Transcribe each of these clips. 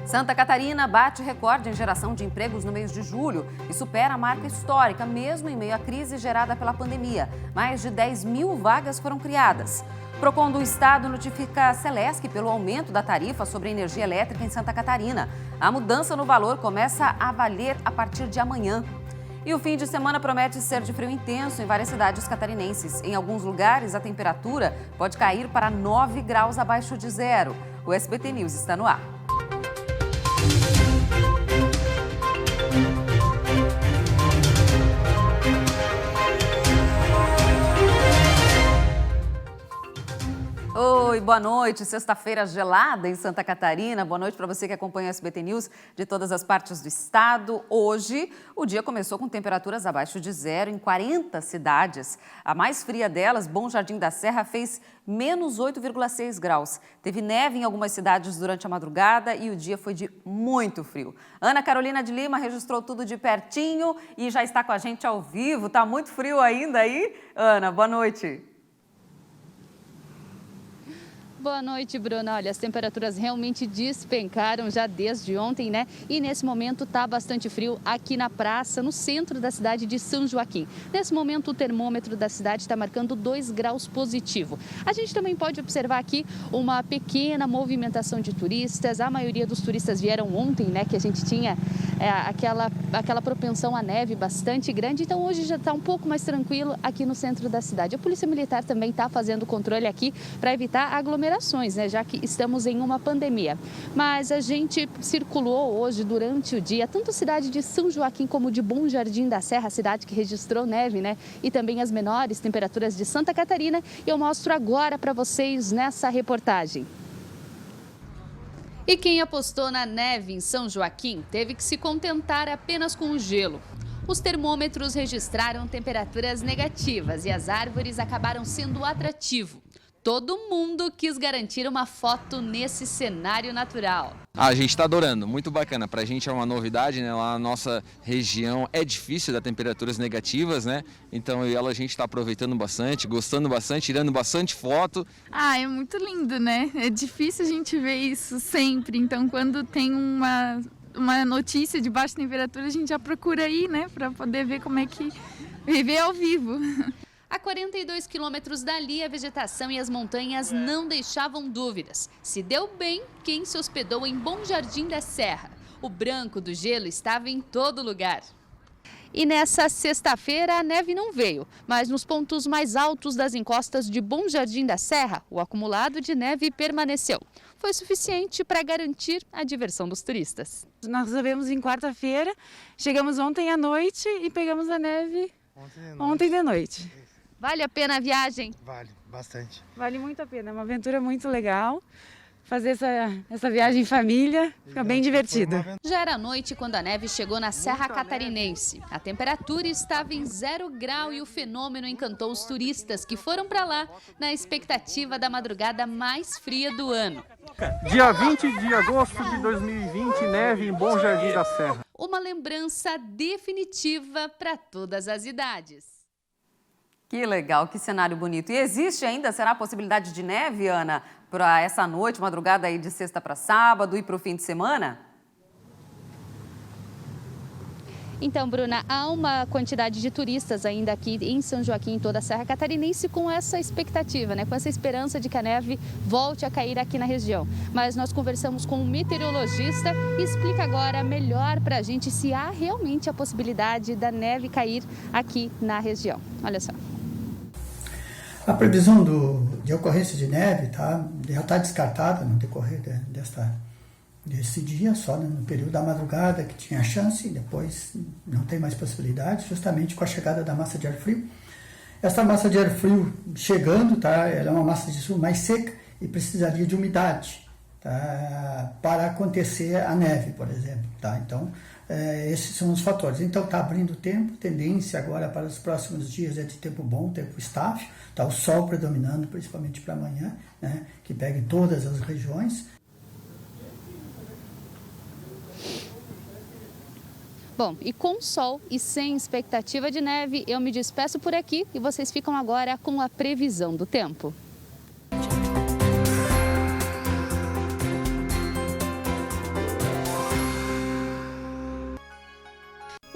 Santa Catarina bate recorde em geração de empregos no mês de julho e supera a marca histórica, mesmo em meio à crise gerada pela pandemia. Mais de 10 mil vagas foram criadas. O Procon do Estado notifica a Celesc pelo aumento da tarifa sobre a energia elétrica em Santa Catarina. A mudança no valor começa a valer a partir de amanhã. E o fim de semana promete ser de frio intenso em várias cidades catarinenses. Em alguns lugares, a temperatura pode cair para 9 graus abaixo de zero. O SBT News está no ar. Oi, boa noite. Sexta-feira gelada em Santa Catarina. Boa noite para você que acompanha o SBT News de todas as partes do estado. Hoje, o dia começou com temperaturas abaixo de zero em 40 cidades. A mais fria delas, Bom Jardim da Serra, fez menos 8,6 graus. Teve neve em algumas cidades durante a madrugada e o dia foi de muito frio. Ana Carolina de Lima registrou tudo de pertinho e já está com a gente ao vivo. Tá muito frio ainda aí? Ana, boa noite. Boa noite, Bruna. Olha, as temperaturas realmente despencaram já desde ontem, né? E nesse momento tá bastante frio aqui na praça, no centro da cidade de São Joaquim. Nesse momento, o termômetro da cidade está marcando 2 graus positivo. A gente também pode observar aqui uma pequena movimentação de turistas. A maioria dos turistas vieram ontem, né? Que a gente tinha aquela propensão à neve bastante grande. Então, hoje já está um pouco mais tranquilo aqui no centro da cidade. A Polícia Militar também está fazendo controle aqui para evitar aglomerações, né, já que estamos em uma pandemia. Mas a gente circulou hoje durante o dia, tanto a cidade de São Joaquim como de Bom Jardim da Serra, a cidade que registrou neve, né, e também as menores temperaturas de Santa Catarina. Eu mostro agora para vocês nessa reportagem. E quem apostou na neve em São Joaquim teve que se contentar apenas com o gelo. Os termômetros registraram temperaturas negativas e as árvores acabaram sendo atrativo. Todo mundo quis garantir uma foto nesse cenário natural. A gente está adorando, muito bacana. Para a gente é uma novidade, né? Lá na nossa região é difícil dar temperaturas negativas, né? Então a gente está aproveitando bastante, gostando bastante, tirando bastante foto. É muito lindo, né? É difícil a gente ver isso sempre. Então quando tem uma notícia de baixa temperatura, a gente já procura aí, né? Para poder ver como é que viver ao vivo. A 42 quilômetros dali, a vegetação e as montanhas não deixavam dúvidas. Se deu bem quem se hospedou em Bom Jardim da Serra. O branco do gelo estava em todo lugar. E nessa sexta-feira a neve não veio, mas nos pontos mais altos das encostas de Bom Jardim da Serra, o acumulado de neve permaneceu. Foi suficiente para garantir a diversão dos turistas. Nós resolvemos em quarta-feira, chegamos ontem à noite e pegamos a neve ontem de noite. Vale a pena a viagem? Vale, bastante. Vale muito a pena, é uma aventura muito legal. Fazer essa viagem em família, fica bem divertido. Já era noite quando a neve chegou na Serra Catarinense. A temperatura estava em 0 grau e o fenômeno encantou os turistas que foram para lá na expectativa da madrugada mais fria do ano. Dia 20 de agosto de 2020, neve em Bom Jardim da Serra. Uma lembrança definitiva para todas as idades. Que legal, que cenário bonito. E existe ainda, será a possibilidade de neve, Ana, para essa noite, madrugada aí de sexta para sábado e para o fim de semana? Então, Bruna, há uma quantidade de turistas ainda aqui em São Joaquim, em toda a Serra Catarinense, com essa expectativa, né? Com essa esperança de que a neve volte a cair aqui na região. Mas nós conversamos com um meteorologista e explica agora melhor para a gente se há realmente a possibilidade da neve cair aqui na região. Olha só. A previsão de ocorrência de neve já está descartada no decorrer desse dia, só no período da madrugada que tinha chance, depois não tem mais possibilidade, justamente com a chegada da massa de ar frio. Essa massa de ar frio chegando, ela é uma massa de ar mais seca e precisaria de umidade para acontecer a neve, por exemplo. Então, esses são os fatores. Então, está abrindo tempo, tendência agora para os próximos dias é de tempo bom, tempo estável, o sol predominando, principalmente para amanhã, né, que pegue todas as regiões. Bom, e com sol e sem expectativa de neve, eu me despeço por aqui e vocês ficam agora com a previsão do tempo.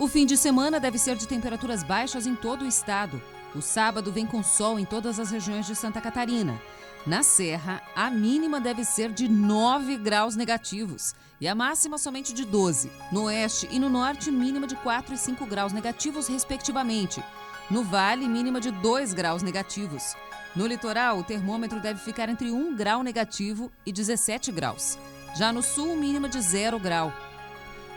O fim de semana deve ser de temperaturas baixas em todo o estado. O sábado vem com sol em todas as regiões de Santa Catarina. Na Serra, a mínima deve ser de 9 graus negativos e a máxima somente de 12. No oeste e no norte, mínima de 4 e 5 graus negativos, respectivamente. No Vale, mínima de 2 graus negativos. No litoral, o termômetro deve ficar entre 1 grau negativo e 17 graus. Já no sul, mínima de 0 grau.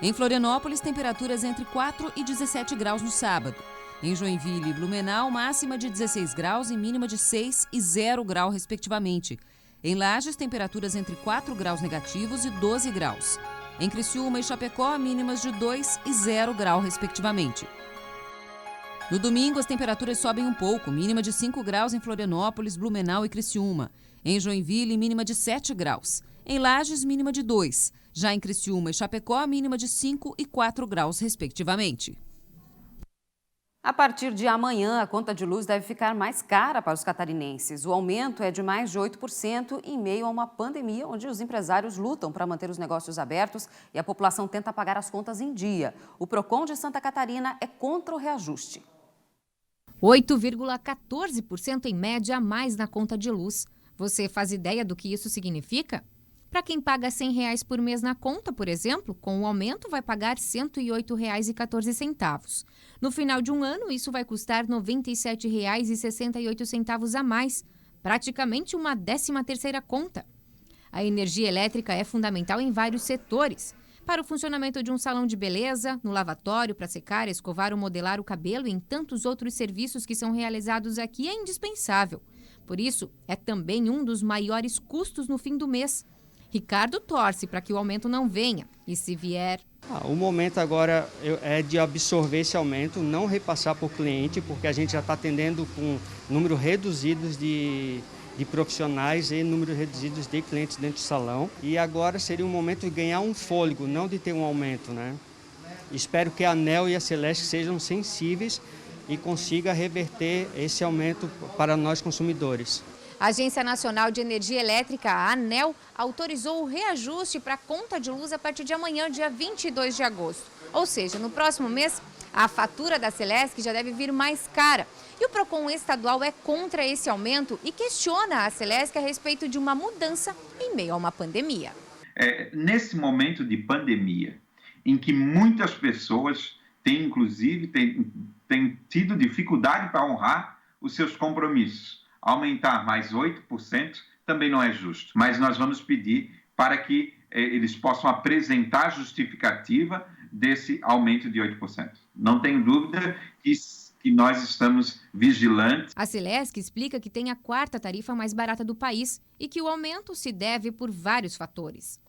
Em Florianópolis, temperaturas entre 4 e 17 graus no sábado. Em Joinville e Blumenau, máxima de 16 graus e mínima de 6 e 0 grau, respectivamente. Em Lages, temperaturas entre 4 graus negativos e 12 graus. Em Criciúma e Chapecó, mínimas de 2 e 0 grau, respectivamente. No domingo, as temperaturas sobem um pouco, mínima de 5 graus em Florianópolis, Blumenau e Criciúma. Em Joinville, mínima de 7 graus. Em Lages, mínima de 2. Já em Criciúma e Chapecó, mínima de 5 e 4 graus, respectivamente. A partir de amanhã, a conta de luz deve ficar mais cara para os catarinenses. O aumento é de mais de 8% em meio a uma pandemia onde os empresários lutam para manter os negócios abertos e a população tenta pagar as contas em dia. O Procon de Santa Catarina é contra o reajuste. 8,14% em média a mais na conta de luz. Você faz ideia do que isso significa? Para quem paga R$ 100 por mês na conta, por exemplo, com o aumento vai pagar R$ 108,14. No final de um ano, isso vai custar R$ 97,68 a mais, praticamente uma 13ª conta. A energia elétrica é fundamental em vários setores. Para o funcionamento de um salão de beleza, no lavatório, para secar, escovar ou modelar o cabelo e em tantos outros serviços que são realizados aqui é indispensável. Por isso, é também um dos maiores custos no fim do mês. Ricardo torce para que o aumento não venha e, se vier... O momento agora é de absorver esse aumento, não repassar para o cliente, porque a gente já está atendendo com número reduzido de profissionais e número reduzido de clientes dentro do salão. E agora seria um momento de ganhar um fôlego, não de ter um aumento, né? Espero que a ANEEL e a Celesc sejam sensíveis e consiga reverter esse aumento para nós consumidores. A Agência Nacional de Energia Elétrica, a ANEEL, autorizou o reajuste para a conta de luz a partir de amanhã, dia 22 de agosto. Ou seja, no próximo mês, a fatura da Celesc já deve vir mais cara. E o Procon estadual é contra esse aumento e questiona a Celesc a respeito de uma mudança em meio a uma pandemia. Nesse momento de pandemia, em que muitas pessoas têm tido dificuldade para honrar os seus compromissos, aumentar mais 8% também não é justo. Mas nós vamos pedir para que eles possam apresentar a justificativa desse aumento de 8%. Não tenho dúvida que nós estamos vigilantes. A Celesc explica que tem a 4ª tarifa mais barata do país e que o aumento se deve por vários fatores.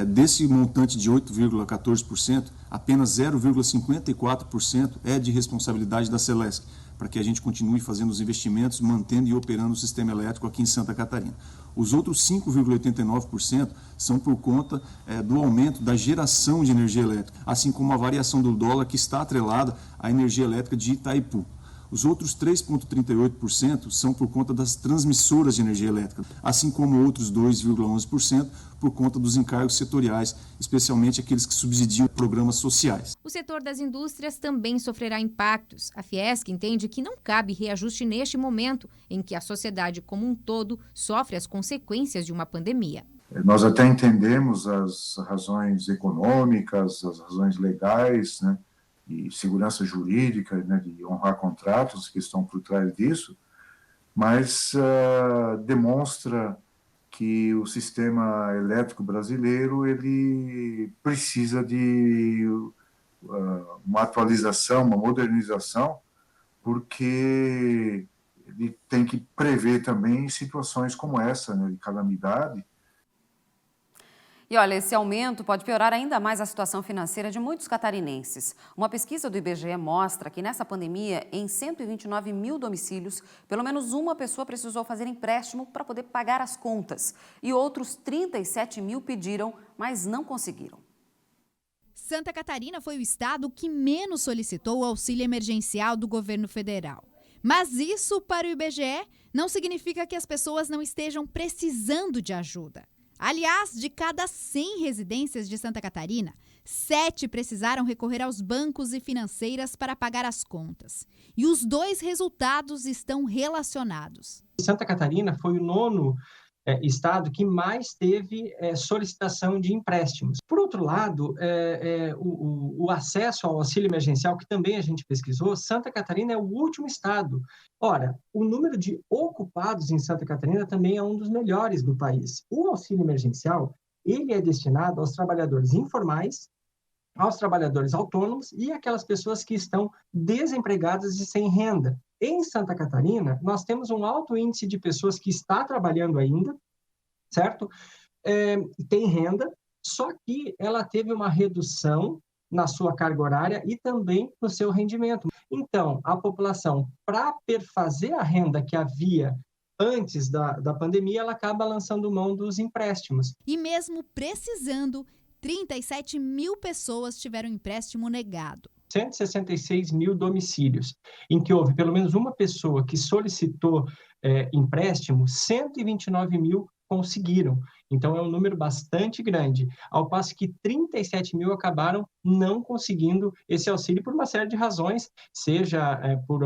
Desse montante de 8,14%, apenas 0,54% é de responsabilidade da Celesc, para que a gente continue fazendo os investimentos, mantendo e operando o sistema elétrico aqui em Santa Catarina. Os outros 5,89% são por conta do aumento da geração de energia elétrica, assim como a variação do dólar que está atrelada à energia elétrica de Itaipu. Os outros 3,38% são por conta das transmissoras de energia elétrica, assim como outros 2,11% por conta dos encargos setoriais, especialmente aqueles que subsidiam programas sociais. O setor das indústrias também sofrerá impactos. A Fiesc entende que não cabe reajuste neste momento, em que a sociedade como um todo sofre as consequências de uma pandemia. Nós até entendemos as razões econômicas, as razões legais, né? E segurança jurídica, né, de honrar contratos que estão por trás disso, mas demonstra que o sistema elétrico brasileiro ele precisa de uma atualização, uma modernização, porque ele tem que prever também situações como essa, né, de calamidade. E olha, esse aumento pode piorar ainda mais a situação financeira de muitos catarinenses. Uma pesquisa do IBGE mostra que nessa pandemia, em 129 mil domicílios, pelo menos uma pessoa precisou fazer empréstimo para poder pagar as contas. E outros 37 mil pediram, mas não conseguiram. Santa Catarina foi o estado que menos solicitou o auxílio emergencial do governo federal. Mas isso, para o IBGE, não significa que as pessoas não estejam precisando de ajuda. Aliás, de cada 100 residências de Santa Catarina, 7 precisaram recorrer aos bancos e financeiras para pagar as contas. E os 2 resultados estão relacionados. Santa Catarina foi o 9º estado que mais teve solicitação de empréstimos. Por outro lado, o acesso ao auxílio emergencial, que também a gente pesquisou, Santa Catarina é o último estado. Ora, o número de ocupados em Santa Catarina também é um dos melhores do país. O auxílio emergencial, ele é destinado aos trabalhadores informais, aos trabalhadores autônomos e aquelas pessoas que estão desempregadas e sem renda. Em Santa Catarina, nós temos um alto índice de pessoas que está trabalhando ainda, certo? Tem renda, só que ela teve uma redução na sua carga horária e também no seu rendimento. Então, a população, para perfazer a renda que havia antes da pandemia, ela acaba lançando mão dos empréstimos. E mesmo precisando, 37 mil pessoas tiveram empréstimo negado. 166 mil domicílios, em que houve pelo menos uma pessoa que solicitou empréstimo, 129 mil conseguiram. Então, é um número bastante grande, ao passo que 37 mil acabaram não conseguindo esse auxílio por uma série de razões, seja por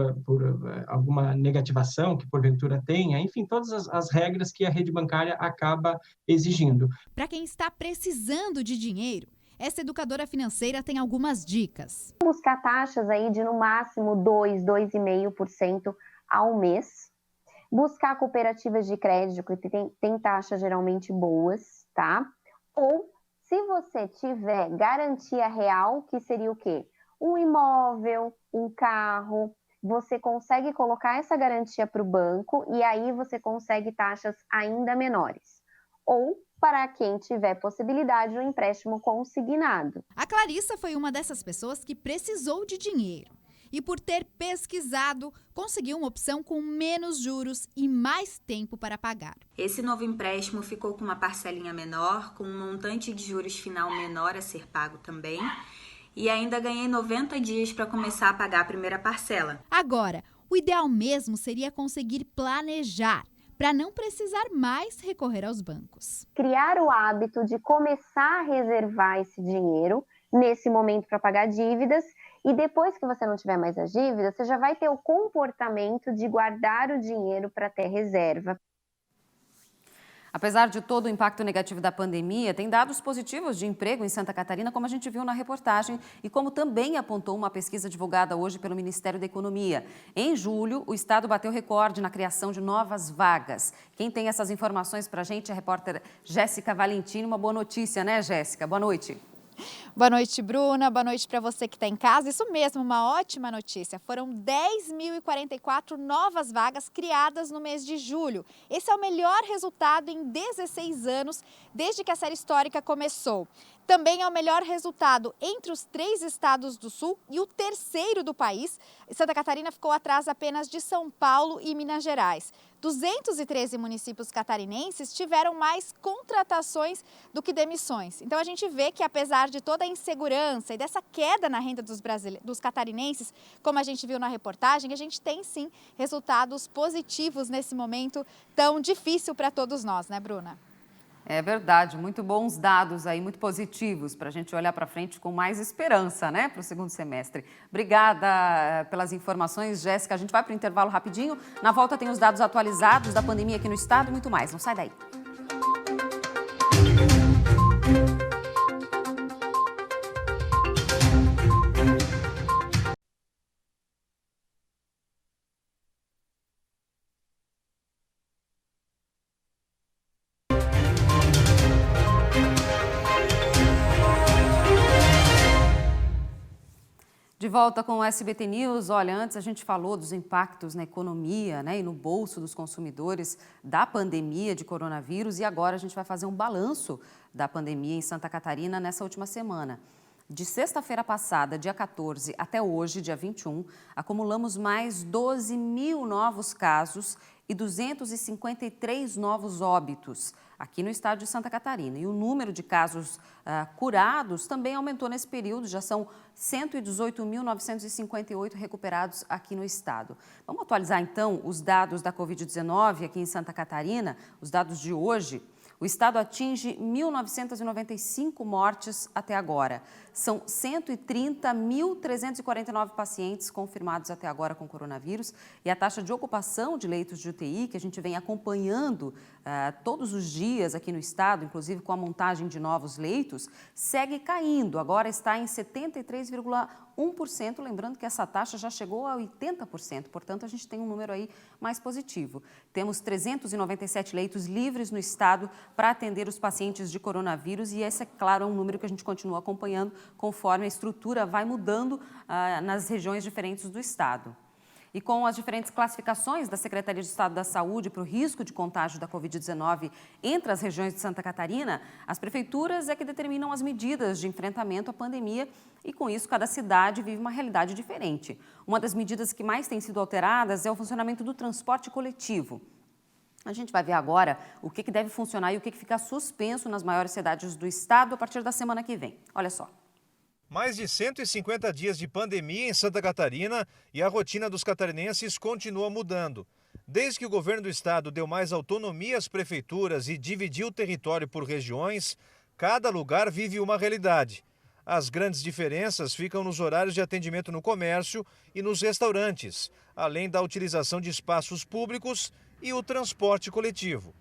alguma negativação que porventura tenha, enfim, todas as regras que a rede bancária acaba exigindo. Para quem está precisando de dinheiro, essa educadora financeira tem algumas dicas. Buscar taxas aí de no máximo 2,5% ao mês. Buscar cooperativas de crédito que tem taxas geralmente boas, tá? Ou, se você tiver garantia real, que seria o quê? Um imóvel, um carro, você consegue colocar essa garantia para o banco e aí você consegue taxas ainda menores. Ou, para quem tiver possibilidade, um empréstimo consignado. A Clarissa foi uma dessas pessoas que precisou de dinheiro. E por ter pesquisado, conseguiu uma opção com menos juros e mais tempo para pagar. Esse novo empréstimo ficou com uma parcelinha menor, com um montante de juros final menor a ser pago também. E ainda ganhei 90 dias para começar a pagar a primeira parcela. Agora, o ideal mesmo seria conseguir planejar, para não precisar mais recorrer aos bancos. Criar o hábito de começar a reservar esse dinheiro nesse momento para pagar dívidas e depois que você não tiver mais as dívidas, você já vai ter o comportamento de guardar o dinheiro para ter reserva. Apesar de todo o impacto negativo da pandemia, tem dados positivos de emprego em Santa Catarina, como a gente viu na reportagem e como também apontou uma pesquisa divulgada hoje pelo Ministério da Economia. Em julho, o estado bateu recorde na criação de novas vagas. Quem tem essas informações para a gente é a repórter Jéssica Valentini. Uma boa notícia, né, Jéssica? Boa noite. Boa noite, Bruna. Boa noite para você que está em casa. Isso mesmo, uma ótima notícia. Foram 10.044 novas vagas criadas no mês de julho. Esse é o melhor resultado em 16 anos, desde que a série histórica começou. Também é o melhor resultado entre os 3 estados do Sul e o terceiro do país. Santa Catarina ficou atrás apenas de São Paulo e Minas Gerais. 213 municípios catarinenses tiveram mais contratações do que demissões. Então a gente vê que apesar de toda a insegurança e dessa queda na renda dos catarinenses, como a gente viu na reportagem, a gente tem sim resultados positivos nesse momento tão difícil para todos nós, né, Bruna? É verdade, muito bons dados aí, muito positivos para a gente olhar para frente com mais esperança, né, para o segundo semestre. Obrigada pelas informações, Jéssica. A gente vai para o intervalo rapidinho. Na volta tem os dados atualizados da pandemia aqui no estado e muito mais. Não sai daí. De volta com o SBT News. Olha, antes a gente falou dos impactos na economia, né, e no bolso dos consumidores da pandemia de coronavírus e agora a gente vai fazer um balanço da pandemia em Santa Catarina nessa última semana. De sexta-feira passada, dia 14, até hoje, dia 21, acumulamos mais 12 mil novos casos e 253 novos óbitos aqui no estado de Santa Catarina. E o número de casos curados também aumentou nesse período, já são 118.958 recuperados aqui no estado. Vamos atualizar então os dados da Covid-19 aqui em Santa Catarina, os dados de hoje. O estado atinge 1.995 mortes até agora. São 130.349 pacientes confirmados até agora com coronavírus e a taxa de ocupação de leitos de UTI, que a gente vem acompanhando todos os dias aqui no estado, inclusive com a montagem de novos leitos, segue caindo. Agora está em 73,1%, lembrando que essa taxa já chegou a 80%, portanto a gente tem um número aí mais positivo. Temos 397 leitos livres no estado para atender os pacientes de coronavírus e esse, é claro, é um número que a gente continua acompanhando conforme a estrutura vai mudando nas regiões diferentes do estado. E com as diferentes classificações da Secretaria de Estado da Saúde para o risco de contágio da Covid-19 entre as regiões de Santa Catarina, as prefeituras é que determinam as medidas de enfrentamento à pandemia e, com isso, cada cidade vive uma realidade diferente. Uma das medidas que mais tem sido alteradas é o funcionamento do transporte coletivo. A gente vai ver agora o que deve funcionar e o que fica suspenso nas maiores cidades do estado a partir da semana que vem. Olha só. Mais de 150 dias de pandemia em Santa Catarina e a rotina dos catarinenses continua mudando. Desde que o governo do estado deu mais autonomia às prefeituras e dividiu o território por regiões, cada lugar vive uma realidade. As grandes diferenças ficam nos horários de atendimento no comércio e nos restaurantes, além da utilização de espaços públicos e o transporte coletivo.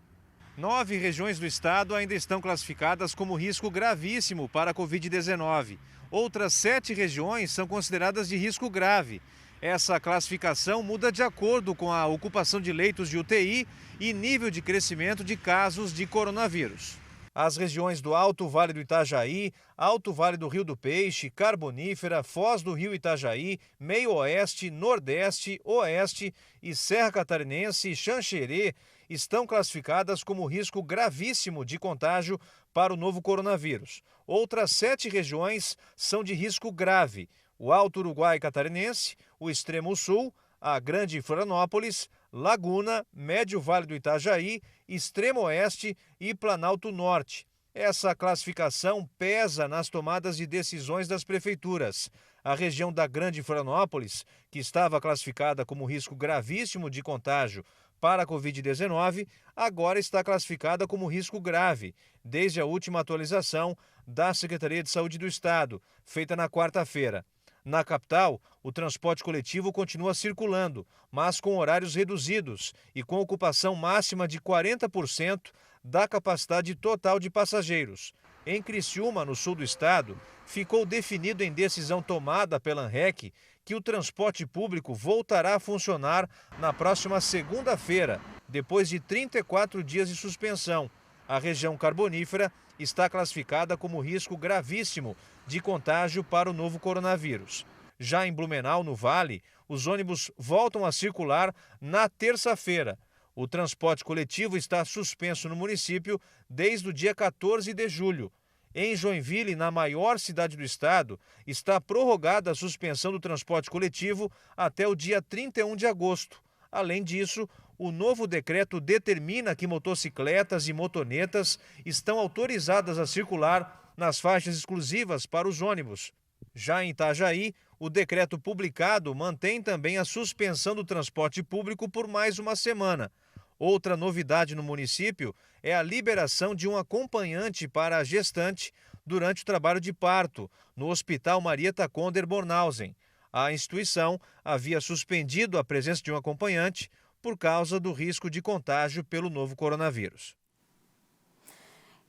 9 regiões do estado ainda estão classificadas como risco gravíssimo para a Covid-19. Outras 7 regiões são consideradas de risco grave. Essa classificação muda de acordo com a ocupação de leitos de UTI e nível de crescimento de casos de coronavírus. As regiões do Alto Vale do Itajaí, Alto Vale do Rio do Peixe, Carbonífera, Foz do Rio Itajaí, Meio Oeste, Nordeste, Oeste e Serra Catarinense e Xanxerê estão classificadas como risco gravíssimo de contágio para o novo coronavírus. Outras 7 regiões são de risco grave: o Alto Uruguai Catarinense, o Extremo Sul, a Grande Florianópolis, Laguna, Médio Vale do Itajaí, Extremo Oeste e Planalto Norte. Essa classificação pesa nas tomadas de decisões das prefeituras. A região da Grande Florianópolis, que estava classificada como risco gravíssimo de contágio para a Covid-19, agora está classificada como risco grave, desde a última atualização da Secretaria de Saúde do Estado, feita na quarta-feira. Na capital, o transporte coletivo continua circulando, mas com horários reduzidos e com ocupação máxima de 40% da capacidade total de passageiros. Em Criciúma, no sul do estado, ficou definido em decisão tomada pela ANREC que o transporte público voltará a funcionar na próxima segunda-feira, depois de 34 dias de suspensão. A região carbonífera está classificada como risco gravíssimo de contágio para o novo coronavírus. Já em Blumenau, no Vale, os ônibus voltam a circular na terça-feira. O transporte coletivo está suspenso no município desde o dia 14 de julho. Em Joinville, na maior cidade do estado, está prorrogada a suspensão do transporte coletivo até o dia 31 de agosto. Além disso, o novo decreto determina que motocicletas e motonetas estão autorizadas a circular nas faixas exclusivas para os ônibus. Já em Itajaí, o decreto publicado mantém também a suspensão do transporte público por mais uma semana. Outra novidade no município é a liberação de um acompanhante para a gestante durante o trabalho de parto, no Hospital Marieta Conder Bornhausen. A instituição havia suspendido a presença de um acompanhante por causa do risco de contágio pelo novo coronavírus.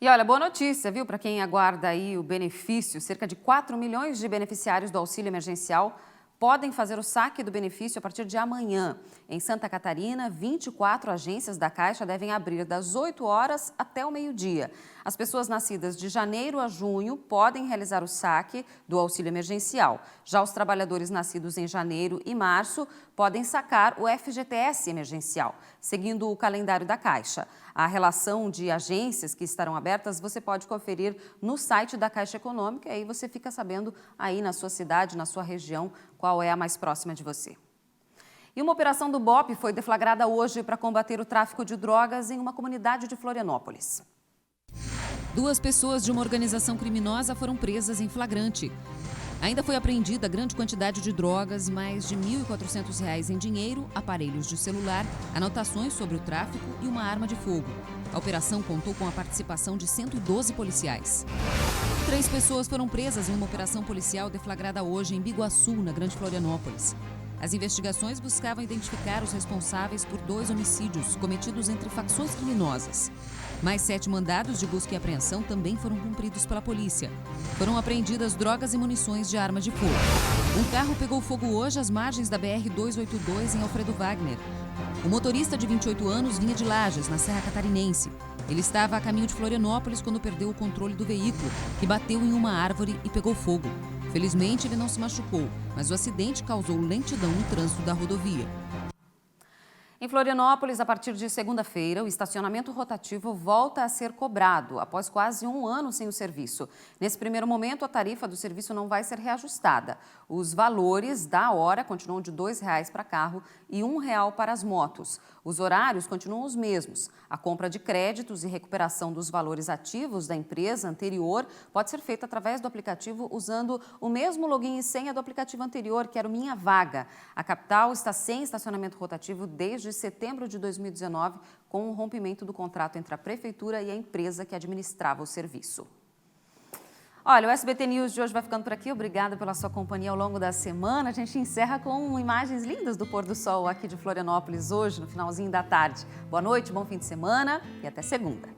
E olha, boa notícia, viu, para quem aguarda aí o benefício. Cerca de 4 milhões de beneficiários do auxílio emergencial podem fazer o saque do benefício a partir de amanhã. Em Santa Catarina, 24 agências da Caixa devem abrir das 8 horas até o meio-dia. As pessoas nascidas de janeiro a junho podem realizar o saque do auxílio emergencial. Já os trabalhadores nascidos em janeiro e março podem sacar o FGTS emergencial, seguindo o calendário da Caixa. A relação de agências que estarão abertas você pode conferir no site da Caixa Econômica e aí você fica sabendo aí na sua cidade, na sua região, qual é a mais próxima de você. E uma operação do BOP foi deflagrada hoje para combater o tráfico de drogas em uma comunidade de Florianópolis. 2 pessoas de uma organização criminosa foram presas em flagrante. Ainda foi apreendida grande quantidade de drogas, mais de R$ 1.400 em dinheiro, aparelhos de celular, anotações sobre o tráfico e uma arma de fogo. A operação contou com a participação de 112 policiais. 3 pessoas foram presas em uma operação policial deflagrada hoje em Biguaçu, na Grande Florianópolis. As investigações buscavam identificar os responsáveis por 2 homicídios cometidos entre facções criminosas. Mais 7 mandados de busca e apreensão também foram cumpridos pela polícia. Foram apreendidas drogas e munições de arma de fogo. Um carro pegou fogo hoje às margens da BR-282 em Alfredo Wagner. O motorista de 28 anos vinha de Lages, na Serra Catarinense. Ele estava a caminho de Florianópolis quando perdeu o controle do veículo, que bateu em uma árvore e pegou fogo. Felizmente, ele não se machucou, mas o acidente causou lentidão no trânsito da rodovia. Em Florianópolis, a partir de segunda-feira, o estacionamento rotativo volta a ser cobrado, após quase 1 ano sem o serviço. Nesse primeiro momento, a tarifa do serviço não vai ser reajustada. Os valores da hora continuam de R$ 2,00 para carro e R$ 1,00 para as motos. Os horários continuam os mesmos. A compra de créditos e recuperação dos valores ativos da empresa anterior pode ser feita através do aplicativo usando o mesmo login e senha do aplicativo anterior, que era o Minha Vaga. A capital está sem estacionamento rotativo desde setembro de 2019, com o rompimento do contrato entre a prefeitura e a empresa que administrava o serviço. Olha, o SBT News de hoje vai ficando por aqui. Obrigada pela sua companhia ao longo da semana. A gente encerra com imagens lindas do pôr do sol aqui de Florianópolis hoje, no finalzinho da tarde. Boa noite, bom fim de semana e até segunda.